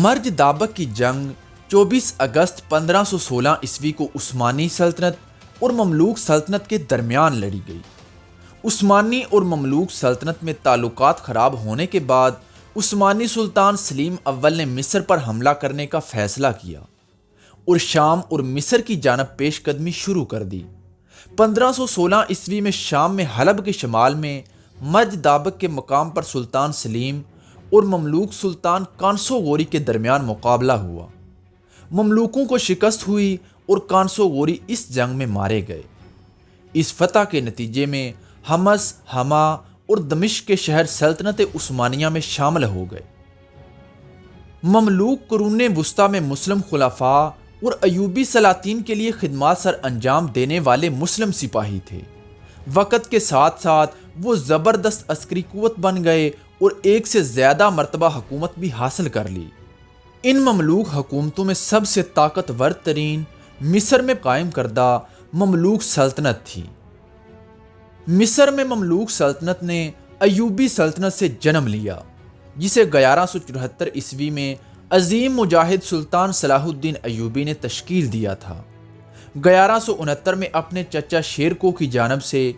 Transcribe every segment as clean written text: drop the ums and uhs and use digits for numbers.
مرج Dabiq کی جنگ 24 اگست 1516 عیسوی کو عثمانی سلطنت اور مملوک سلطنت کے درمیان لڑی گئی۔ عثمانی اور مملوک سلطنت میں تعلقات خراب ہونے کے بعد عثمانی سلطان سلیم اول نے مصر پر حملہ کرنے کا فیصلہ کیا اور شام اور مصر کی جانب پیش قدمی شروع کر دی۔ 1516 عیسوی میں شام میں حلب کے شمال میں مرج دابق کے مقام پر سلطان سلیم اور مملوک سلطان کانسو غوری کے درمیان مقابلہ ہوا۔ مملوکوں کو شکست ہوئی اور کانسو غوری اس جنگ میں مارے گئے۔ اس فتح کے نتیجے میں حمص، حما اور دمشق کے شہر سلطنت عثمانیہ میں شامل ہو گئے۔ مملوک قرون وسطیٰ میں مسلم خلفاء اور ایوبی سلاطین کے لیے خدمات سر انجام دینے والے مسلم سپاہی تھے۔ وقت کے ساتھ ساتھ وہ زبردست عسکری قوت بن گئے اور ایک سے زیادہ مرتبہ حکومت بھی حاصل کر لی۔ ان مملوک حکومتوں میں سب سے طاقتور ترین مصر میں قائم کردہ مملوک سلطنت تھی۔ مصر میں مملوک سلطنت نے ایوبی سلطنت سے جنم لیا، جسے 1174 عیسوی میں عظیم مجاہد سلطان صلاح الدین ایوبی نے تشکیل دیا تھا۔ 1169 میں اپنے چچا شیرکو کی جانب سے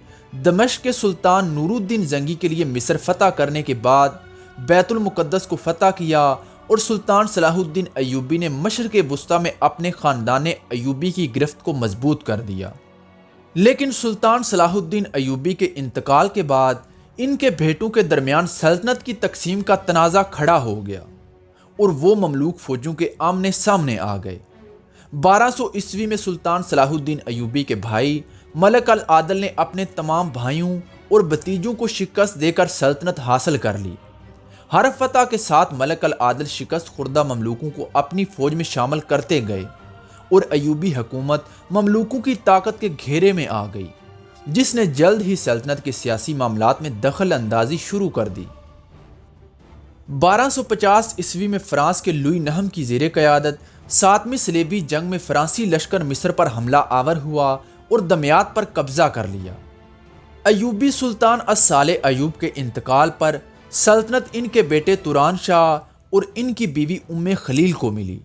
دمشق کے سلطان نور الدین زنگی کے لیے مصر فتح کرنے کے بعد بیت المقدس کو فتح کیا اور سلطان صلاح الدین ایوبی نے مشرق وسطیٰ میں اپنے خاندان ایوبی کی گرفت کو مضبوط کر دیا۔ لیکن سلطان صلاح الدین ایوبی کے انتقال کے بعد ان کے بیٹوں کے درمیان سلطنت کی تقسیم کا تنازع کھڑا ہو گیا اور وہ مملوک فوجوں کے آمنے سامنے آ گئے۔ 1200 عیسوی میں سلطان صلاح الدین ایوبی کے بھائی ملک العادل نے اپنے تمام بھائیوں اور بھتیجوں کو شکست دے کر سلطنت حاصل کر لی۔ ہر فتح کے ساتھ ملک العادل شکست خوردہ مملوکوں کو اپنی فوج میں شامل کرتے گئے اور ایوبی حکومت مملوکوں کی طاقت کے گھیرے میں آ گئی، جس نے جلد ہی سلطنت کے سیاسی معاملات میں دخل اندازی شروع کر دی۔ 1250 عیسوی میں فرانس کے لوئی نہم کی زیر قیادت 7ویں صلیبی جنگ میں فرانسی لشکر مصر پر حملہ آور ہوا اور دمیاط پر قبضہ کر لیا۔ ایوبی سلطان الصالح ایوب کے انتقال پر سلطنت ان کے بیٹے توران شاہ اور ان کی بیوی ام خلیل کو ملی،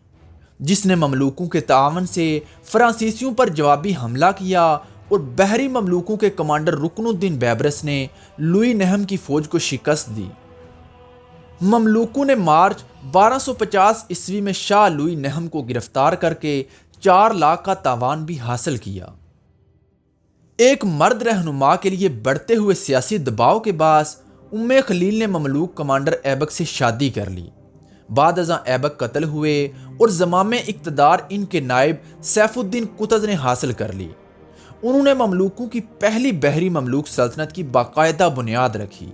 جس نے مملوکوں کے تعاون سے فرانسیسیوں پر جوابی حملہ کیا اور بحری مملوکوں کے کمانڈر رکن الدین بیبرس نے لوئی نہم کی فوج کو شکست دی۔ مملوکوں نے مارچ 1250 عیسوی میں شاہ لوئی نہم کو گرفتار کر کے 4 لاکھ کا تاوان بھی حاصل کیا۔ ایک مرد رہنما کے لیے بڑھتے ہوئے سیاسی دباؤ کے باعث ام خلیل نے مملوک کمانڈر ایبک سے شادی کر لی۔ بعد ازاں ایبک قتل ہوئے اور زمام اقتدار ان کے نائب سیف الدین قطز نے حاصل کر لی۔ انہوں نے مملوکوں کی پہلی بحری مملوک سلطنت کی باقاعدہ بنیاد رکھی۔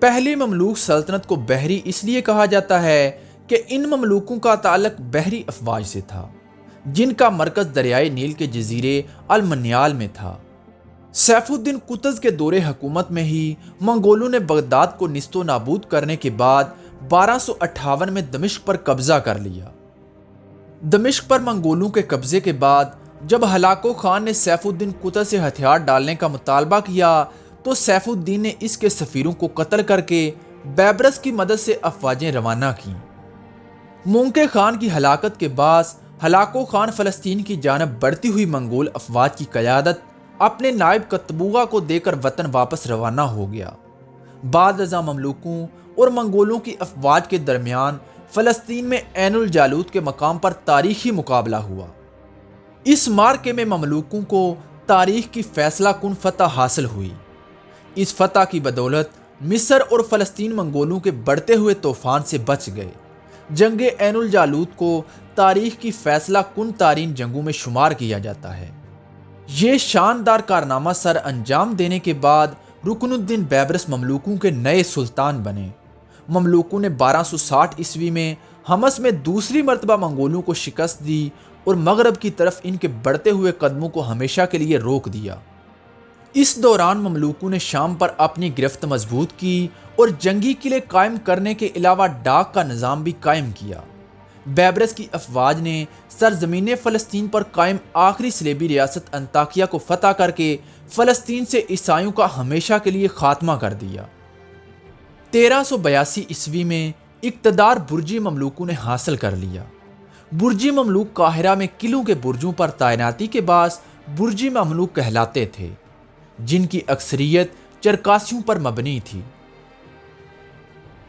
پہلی مملوک سلطنت کو بحری اس لیے کہا جاتا ہے کہ ان مملوکوں کا تعلق بحری افواج سے تھا، جن کا مرکز دریائے نیل کے جزیرے المنیال میں تھا۔ سیف الدین قطز کے دور حکومت میں ہی منگولوں نے بغداد کو نیست و نابود کرنے کے بعد 1258 میں دمشق پر قبضہ کر لیا۔ دمشق پر منگولوں کے قبضے کے بعد جب ہلاکو خان نے سیف الدین قطز سے ہتھیار ڈالنے کا مطالبہ کیا تو سیف الدین نے اس کے سفیروں کو قتل کر کے بیبرس کی مدد سے افواجیں روانہ کیں۔ مونکے خان کی ہلاکت کے بعد ہلاکو خان فلسطین کی جانب بڑھتی ہوئی منگول افواج کی قیادت اپنے نائب قطبوغا کو دے کر وطن واپس روانہ ہو گیا۔ بعد ازاں مملوکوں اور منگولوں کی افواج کے درمیان فلسطین میں عین الجالوت کے مقام پر تاریخی مقابلہ ہوا۔ اس معرکے میں مملوکوں کو تاریخ کی فیصلہ کن فتح حاصل ہوئی۔ اس فتح کی بدولت مصر اور فلسطین منگولوں کے بڑھتے ہوئے طوفان سے بچ گئے۔ جنگ عین الجالوت کو تاریخ کی فیصلہ کن ترین جنگوں میں شمار کیا جاتا ہے۔ یہ شاندار کارنامہ سر انجام دینے کے بعد رکن الدین بیبرس مملوکوں کے نئے سلطان بنے۔ مملوکوں نے 1260 عیسوی میں حمص میں دوسری مرتبہ منگولوں کو شکست دی اور مغرب کی طرف ان کے بڑھتے ہوئے قدموں کو ہمیشہ کے لیے روک دیا۔ اس دوران مملوکوں نے شام پر اپنی گرفت مضبوط کی اور جنگی قلعے قائم کرنے کے علاوہ ڈاک کا نظام بھی قائم کیا۔ بیبرس کی افواج نے سرزمین فلسطین پر قائم آخری صلیبی ریاست انطاکیہ کو فتح کر کے فلسطین سے عیسائیوں کا ہمیشہ کے لیے خاتمہ کر دیا۔ 1382 عیسوی میں اقتدار برجی مملوکوں نے حاصل کر لیا۔ برجی مملوک قاہرہ میں قلعوں کے برجوں پر تعیناتی کے باعث برجی مملوک کہلاتے تھے، جن کی اکثریت چرکاسیوں پر مبنی تھی۔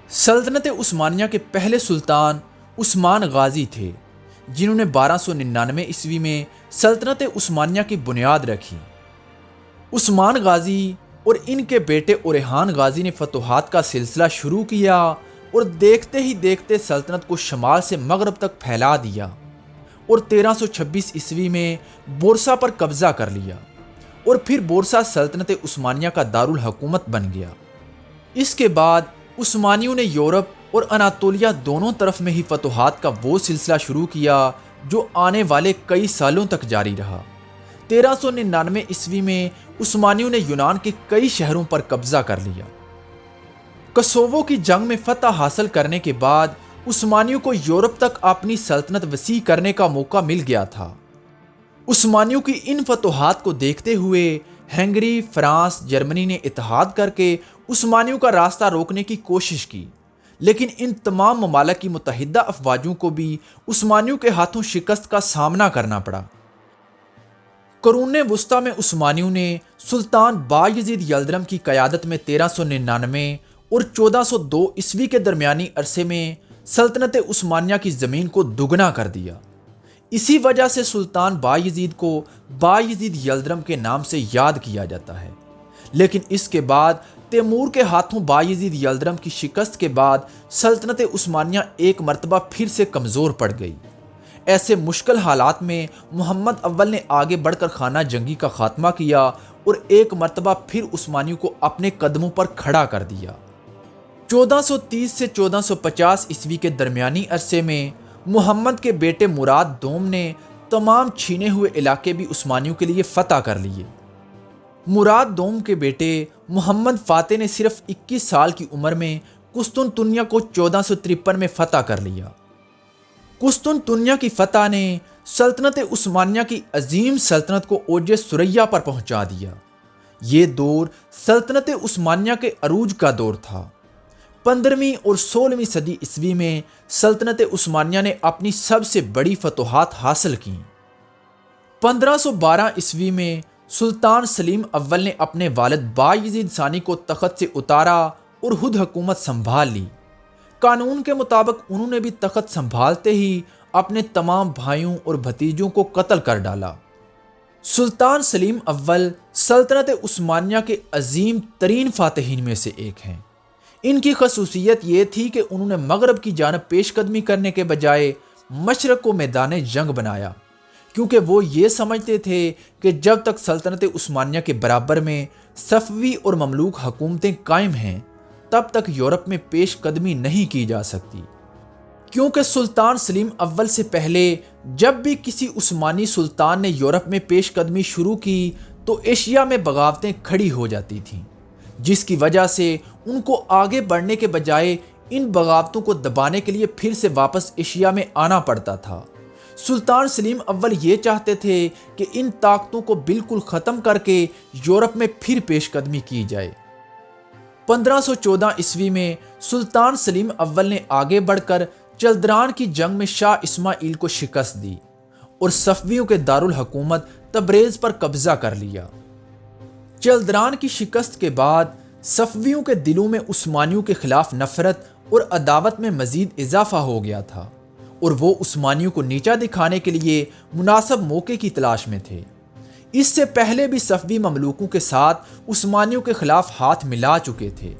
سلطنت عثمانیہ کے پہلے سلطان عثمان غازی تھے، جنہوں نے 1299 عیسوی میں سلطنت عثمانیہ کی بنیاد رکھی۔ عثمان غازی اور ان کے بیٹے اورحان غازی نے فتوحات کا سلسلہ شروع کیا اور دیکھتے ہی دیکھتے سلطنت کو شمال سے مغرب تک پھیلا دیا اور 1326 عیسوی میں بورسا پر قبضہ کر لیا، اور پھر بورسا سلطنت عثمانیہ کا دارالحکومت بن گیا۔ اس کے بعد عثمانیوں نے یورپ اور اناطولیہ دونوں طرف میں ہی فتوحات کا وہ سلسلہ شروع کیا جو آنے والے کئی سالوں تک جاری رہا۔ 1399 عیسوی میں عثمانیوں نے یونان کے کئی شہروں پر قبضہ کر لیا۔ کسوو کی جنگ میں فتح حاصل کرنے کے بعد عثمانیوں کو یورپ تک اپنی سلطنت وسیع کرنے کا موقع مل گیا تھا۔ عثمانیوں کی ان فتوحات کو دیکھتے ہوئے ہنگری، فرانس، جرمنی نے اتحاد کر کے عثمانیوں کا راستہ روکنے کی کوشش کی، لیکن ان تمام ممالک کی متحدہ افواجوں کو بھی عثمانیوں کے ہاتھوں شکست کا سامنا کرنا پڑا۔ قرون وسطیٰ میں عثمانیوں نے سلطان بایزید یلدرم کی قیادت میں 1399 اور 1402 عیسوی کے درمیانی عرصے میں سلطنت عثمانیہ کی زمین کو دگنا کر دیا۔ اسی وجہ سے سلطان بایزید کو بایزید یلدرم کے نام سے یاد کیا جاتا ہے، لیکن اس کے بعد تیمور کے ہاتھوں بایزید یلدرم کی شکست کے بعد سلطنت عثمانیہ ایک مرتبہ پھر سے کمزور پڑ گئی۔ ایسے مشکل حالات میں محمد اول نے آگے بڑھ کر خانہ جنگی کا خاتمہ کیا اور ایک مرتبہ پھر عثمانیوں کو اپنے قدموں پر کھڑا کر دیا۔ 1430 سے 1450 عیسوی کے درمیانی عرصے میں محمد کے بیٹے مراد دوم نے تمام چھینے ہوئے علاقے بھی عثمانیوں کے لیے فتح کر لیے۔ مراد دوم کے بیٹے محمد فاتح نے صرف 21 سال کی عمر میں قسطنطنیہ کو 1453 میں فتح کر لیا۔ قسطنطنیہ کی فتح نے سلطنت عثمانیہ کی عظیم سلطنت کو اوج ثریا پر پہنچا دیا۔ یہ دور سلطنت عثمانیہ کے عروج کا دور تھا۔ 15ویں اور 16ویں صدی عیسوی میں سلطنت عثمانیہ نے اپنی سب سے بڑی فتوحات حاصل کیں۔ 1512 عیسوی میں سلطان سلیم اول نے اپنے والد بایزید ثانی کو تخت سے اتارا اور خود حکومت سنبھال لی۔ قانون کے مطابق انہوں نے بھی تخت سنبھالتے ہی اپنے تمام بھائیوں اور بھتیجوں کو قتل کر ڈالا۔ سلطان سلیم اول سلطنت عثمانیہ کے عظیم ترین فاتحین میں سے ایک ہیں۔ ان کی خصوصیت یہ تھی کہ انہوں نے مغرب کی جانب پیش قدمی کرنے کے بجائے مشرق کو میدان جنگ بنایا، کیونکہ وہ یہ سمجھتے تھے کہ جب تک سلطنت عثمانیہ کے برابر میں صفوی اور مملوک حکومتیں قائم ہیں تب تک یورپ میں پیش قدمی نہیں کی جا سکتی، کیونکہ سلطان سلیم اول سے پہلے جب بھی کسی عثمانی سلطان نے یورپ میں پیش قدمی شروع کی تو ایشیا میں بغاوتیں کھڑی ہو جاتی تھیں، جس کی وجہ سے ان کو آگے بڑھنے کے بجائے ان بغاوتوں کو دبانے کے لیے پھر سے واپس ایشیا میں آنا پڑتا تھا۔ سلطان سلیم اول یہ چاہتے تھے کہ ان طاقتوں کو بالکل ختم کر کے یورپ میں پھر پیش قدمی کی جائے۔ 1514 عیسوی میں سلطان سلیم اول نے آگے بڑھ کر چلدران کی جنگ میں شاہ اسماعیل کو شکست دی اور صفویوں کے دارالحکومت تبریز پر قبضہ کر لیا۔ چلدران کی شکست کے بعد صفویوں کے دلوں میں عثمانیوں کے خلاف نفرت اور عداوت میں مزید اضافہ ہو گیا تھا اور وہ عثمانیوں کو نیچا دکھانے کے لیے مناسب موقع کی تلاش میں تھے۔ اس سے پہلے بھی صفوی مملوکوں کے ساتھ عثمانیوں کے خلاف ہاتھ ملا چکے تھے۔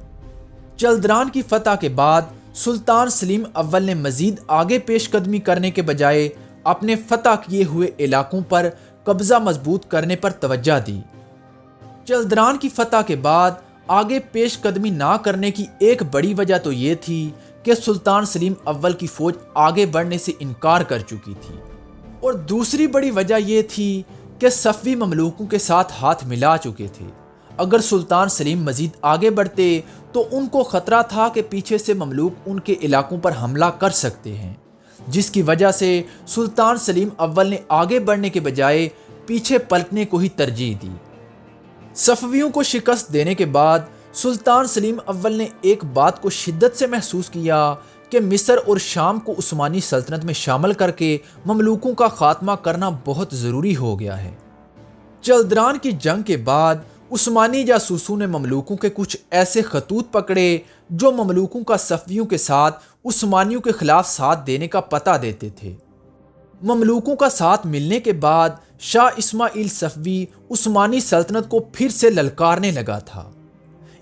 چلدران کی فتح کے بعد سلطان سلیم اول نے مزید آگے پیش قدمی کرنے کے بجائے اپنے فتح کیے ہوئے علاقوں پر قبضہ مضبوط کرنے پر توجہ دی۔ چلدران کی فتح کے بعد آگے پیش قدمی نہ کرنے کی ایک بڑی وجہ تو یہ تھی کہ سلطان سلیم اول کی فوج آگے بڑھنے سے انکار کر چکی تھی، اور دوسری بڑی وجہ یہ تھی کہ صفوی مملوکوں کے ساتھ ہاتھ ملا چکے تھے۔ اگر سلطان سلیم مزید آگے بڑھتے تو ان کو خطرہ تھا کہ پیچھے سے مملوک ان کے علاقوں پر حملہ کر سکتے ہیں، جس کی وجہ سے سلطان سلیم اول نے آگے بڑھنے کے بجائے پیچھے پلٹنے کو ہی ترجیح دی۔ صفویوں کو شکست دینے کے بعد سلطان سلیم اول نے ایک بات کو شدت سے محسوس کیا کہ مصر اور شام کو عثمانی سلطنت میں شامل کر کے مملوکوں کا خاتمہ کرنا بہت ضروری ہو گیا ہے۔ چلدران کی جنگ کے بعد عثمانی جاسوسوں نے مملوکوں کے کچھ ایسے خطوط پکڑے جو مملوکوں کا صفویوں کے ساتھ عثمانیوں کے خلاف ساتھ دینے کا پتہ دیتے تھے۔ مملوکوں کا ساتھ ملنے کے بعد شاہ اسماعیل صفوی عثمانی سلطنت کو پھر سے للکارنے لگا تھا۔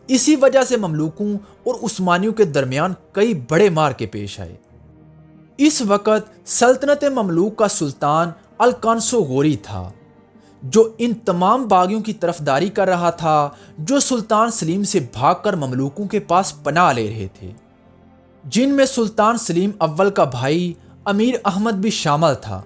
اسی وجہ سے مملوکوں اور عثمانیوں کے درمیان کئی بڑے مارکے پیش آئے۔ اس وقت سلطنت مملوک کا سلطان القانصو غوری تھا، جو ان تمام باغیوں کی طرفداری کر رہا تھا جو سلطان سلیم سے بھاگ کر مملوکوں کے پاس پناہ لے رہے تھے، جن میں سلطان سلیم اول کا بھائی امیر احمد بھی شامل تھا۔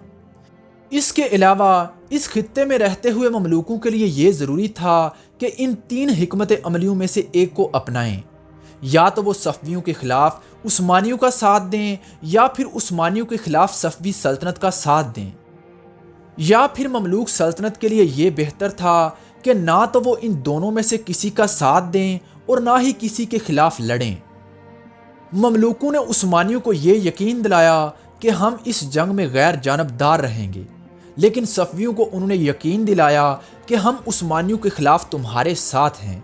اس کے علاوہ اس خطے میں رہتے ہوئے مملوکوں کے لیے یہ ضروری تھا کہ ان تین حکمت عملیوں میں سے ایک کو اپنائیں، یا تو وہ صفویوں کے خلاف عثمانیوں کا ساتھ دیں یا پھر عثمانیوں کے خلاف صفوی سلطنت کا ساتھ دیں، یا پھر مملوک سلطنت کے لیے یہ بہتر تھا کہ نہ تو وہ ان دونوں میں سے کسی کا ساتھ دیں اور نہ ہی کسی کے خلاف لڑیں۔ مملوکوں نے عثمانیوں کو یہ یقین دلایا کہ ہم اس جنگ میں غیر جانبدار رہیں گے، لیکن صفویوں کو انہوں نے یقین دلایا کہ ہم عثمانیوں کے خلاف تمہارے ساتھ ہیں۔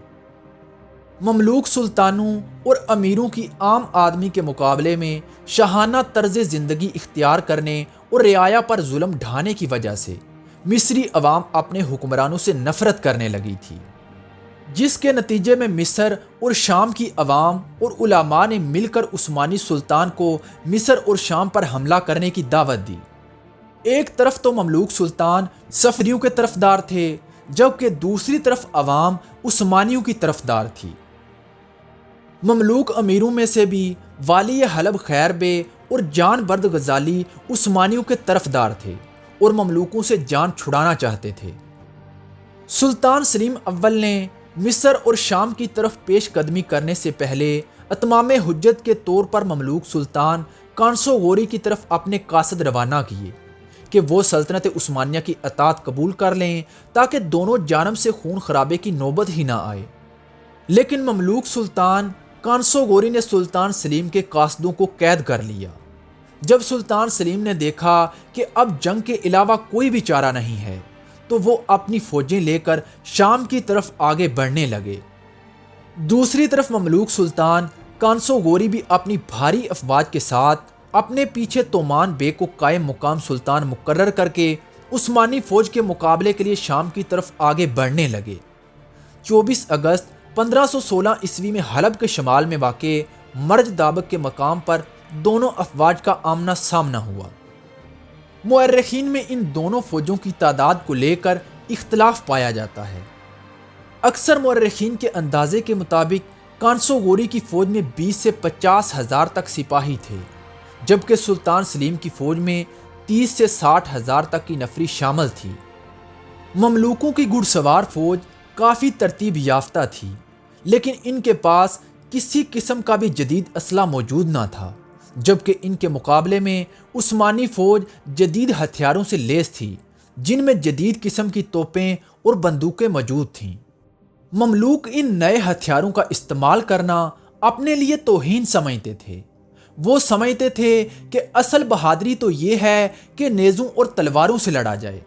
مملوک سلطانوں اور امیروں کی عام آدمی کے مقابلے میں شاہانہ طرز زندگی اختیار کرنے اور رعایا پر ظلم ڈھانے کی وجہ سے مصری عوام اپنے حکمرانوں سے نفرت کرنے لگی تھی، جس کے نتیجے میں مصر اور شام کی عوام اور علماء نے مل کر عثمانی سلطان کو مصر اور شام پر حملہ کرنے کی دعوت دی۔ ایک طرف تو مملوک سلطان صفویوں کے طرفدار تھے، جبکہ دوسری طرف عوام عثمانیوں کی طرفدار تھی۔ مملوک امیروں میں سے بھی والی حلب خیر بے اور جان برد غزالی عثمانیوں کے طرفدار تھے اور مملوکوں سے جان چھڑانا چاہتے تھے۔ سلطان سلیم اول نے مصر اور شام کی طرف پیش قدمی کرنے سے پہلے اتمام حجت کے طور پر مملوک سلطان قانصو غوری کی طرف اپنے قاصد روانہ کیے کہ وہ سلطنت عثمانیہ کی اطاعت قبول کر لیں تاکہ دونوں جانب سے خون خرابے کی نوبت ہی نہ آئے۔ لیکن مملوک سلطان قانصو غوری نے سلطان سلیم کے قاصدوں کو قید کر لیا۔ جب سلطان سلیم نے دیکھا کہ اب جنگ کے علاوہ کوئی بھی چارہ نہیں ہے تو وہ اپنی فوجیں لے کر شام کی طرف آگے بڑھنے لگے۔ دوسری طرف مملوک سلطان قانصو غوری بھی اپنی بھاری افواج کے ساتھ اپنے پیچھے تومان بیگ کو قائم مقام سلطان مقرر کر کے عثمانی فوج کے مقابلے کے لیے شام کی طرف آگے بڑھنے لگے۔ 24 اگست 1516 عیسوی میں حلب کے شمال میں واقع مرج دابق کے مقام پر دونوں افواج کا آمنا سامنا ہوا۔ مورخین میں ان دونوں فوجوں کی تعداد کو لے کر اختلاف پایا جاتا ہے۔ اکثر مورخین کے اندازے کے مطابق قانصو غوری کی فوج میں 20 سے 50 ہزار تک سپاہی تھے، جبکہ سلطان سلیم کی فوج میں 30 سے 60 ہزار تک کی نفری شامل تھی۔ مملوکوں کی گھڑ سوار فوج کافی ترتیب یافتہ تھی، لیکن ان کے پاس کسی قسم کا بھی جدید اسلحہ موجود نہ تھا، جبکہ ان کے مقابلے میں عثمانی فوج جدید ہتھیاروں سے لیس تھی، جن میں جدید قسم کی توپیں اور بندوقیں موجود تھیں۔ مملوک ان نئے ہتھیاروں کا استعمال کرنا اپنے لیے توہین سمجھتے تھے۔ وہ سمجھتے تھے کہ اصل بہادری تو یہ ہے کہ نیزوں اور تلواروں سے لڑا جائے۔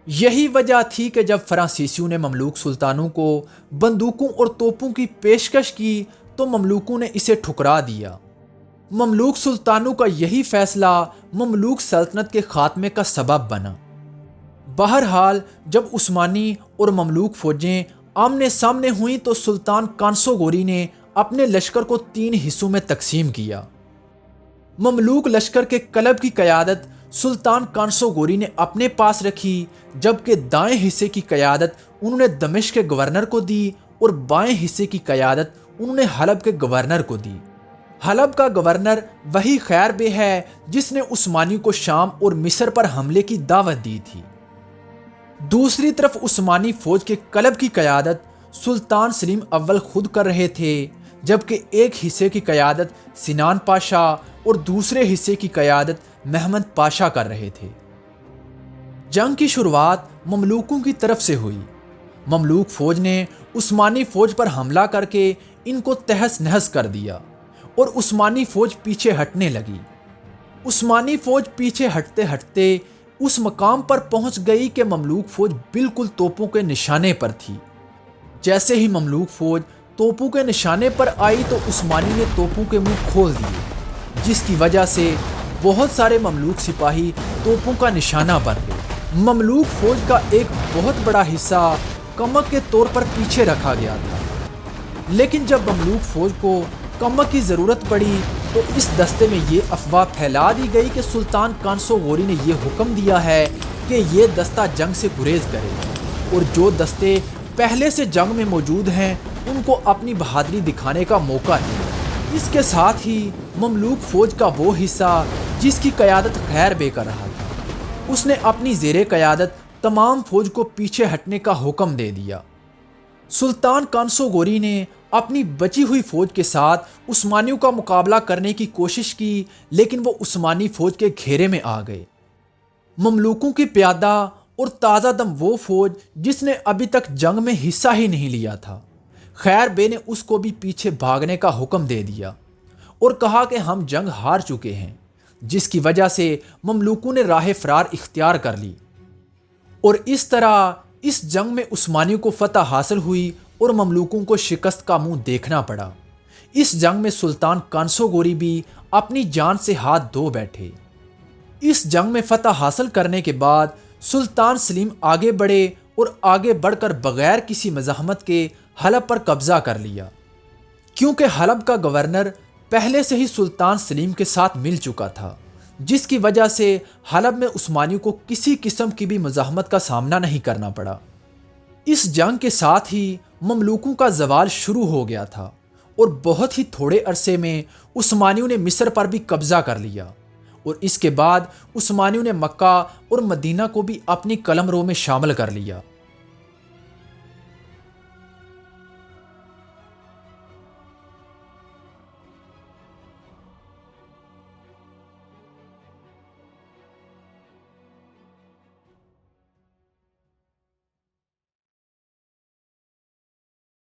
یہی وجہ تھی کہ جب فرانسیسیوں نے مملوک سلطانوں کو بندوقوں اور توپوں کی پیشکش کی تو مملوکوں نے اسے ٹھکرا دیا۔ مملوک سلطانوں کا یہی فیصلہ مملوک سلطنت کے خاتمے کا سبب بنا۔ بہرحال جب عثمانی اور مملوک فوجیں آمنے سامنے ہوئیں تو سلطان قانصو غوری نے اپنے لشکر کو 3 حصوں میں تقسیم کیا۔ مملوک لشکر کے قلب کی قیادت سلطان قانصو غوری نے اپنے پاس رکھی، جبکہ دائیں حصے کی قیادت انہوں نے دمشق کے گورنر کو دی اور بائیں حصے کی قیادت انہوں نے حلب کے گورنر کو دی۔ حلب کا گورنر وہی خیر بے ہے جس نے عثمانیوں کو شام اور مصر پر حملے کی دعوت دی تھی۔ دوسری طرف عثمانی فوج کے قلب کی قیادت سلطان سلیم اول خود کر رہے تھے، جبکہ ایک حصے کی قیادت سنان پاشا اور دوسرے حصے کی قیادت محمد پاشا کر رہے تھے۔ جنگ کی شروعات مملوکوں کی طرف سے ہوئی۔ مملوک فوج نے عثمانی فوج پر حملہ کر کے ان کو تہس نہس کر دیا اور عثمانی فوج پیچھے ہٹنے لگی۔ عثمانی فوج پیچھے ہٹتے ہٹتے اس مقام پر پہنچ گئی کہ مملوک فوج بالکل توپوں کے نشانے پر تھی۔ جیسے ہی مملوک فوج توپوں کے نشانے پر آئی تو عثمانی نے توپوں کے منہ کھول دیے، جس کی وجہ سے بہت سارے مملوک سپاہی توپوں کا نشانہ بن گئے۔ مملوک فوج کا ایک بہت بڑا حصہ کمک کے طور پر پیچھے رکھا گیا تھا، لیکن جب مملوک فوج کو کمک کی ضرورت پڑی تو اس دستے میں یہ افواہ پھیلا دی گئی کہ سلطان کانسو غوری نے یہ حکم دیا ہے کہ یہ دستہ جنگ سے گریز کرے، اور جو دستے پہلے سے جنگ میں موجود ہیں ان کو اپنی بہادری دکھانے کا موقع دے۔ اس کے ساتھ ہی مملوک فوج کا وہ حصہ جس کی قیادت خیر بے کر رہا تھا، اس نے اپنی زیر قیادت تمام فوج کو پیچھے ہٹنے کا حکم دے دیا۔ سلطان کانسو غوری نے اپنی بچی ہوئی فوج کے ساتھ عثمانیوں کا مقابلہ کرنے کی کوشش کی، لیکن وہ عثمانی فوج کے گھیرے میں آ گئے۔ مملوکوں کی پیادہ اور تازہ دم وہ فوج جس نے ابھی تک جنگ میں حصہ ہی نہیں لیا تھا، خیر بے نے اس کو بھی پیچھے بھاگنے کا حکم دے دیا اور کہا کہ ہم جنگ ہار چکے ہیں، جس کی وجہ سے مملوکوں نے راہ فرار اختیار کر لی، اور اس طرح اس جنگ میں عثمانیوں کو فتح حاصل ہوئی اور مملوکوں کو شکست کا منہ دیکھنا پڑا۔ اس جنگ میں سلطان کانسو غوری بھی اپنی جان سے ہاتھ دھو بیٹھے۔ اس جنگ میں فتح حاصل کرنے کے بعد سلطان سلیم آگے بڑھے اور آگے بڑھ کر بغیر کسی مزاحمت کے حلب پر قبضہ کر لیا، کیونکہ حلب کا گورنر پہلے سے ہی سلطان سلیم کے ساتھ مل چکا تھا، جس کی وجہ سے حلب میں عثمانیوں کو کسی قسم کی بھی مزاحمت کا سامنا نہیں کرنا پڑا۔ اس جنگ کے ساتھ ہی مملوکوں کا زوال شروع ہو گیا تھا اور بہت ہی تھوڑے عرصے میں عثمانیوں نے مصر پر بھی قبضہ کر لیا، اور اس کے بعد عثمانیوں نے مکہ اور مدینہ کو بھی اپنی قلمرو میں شامل کر لیا۔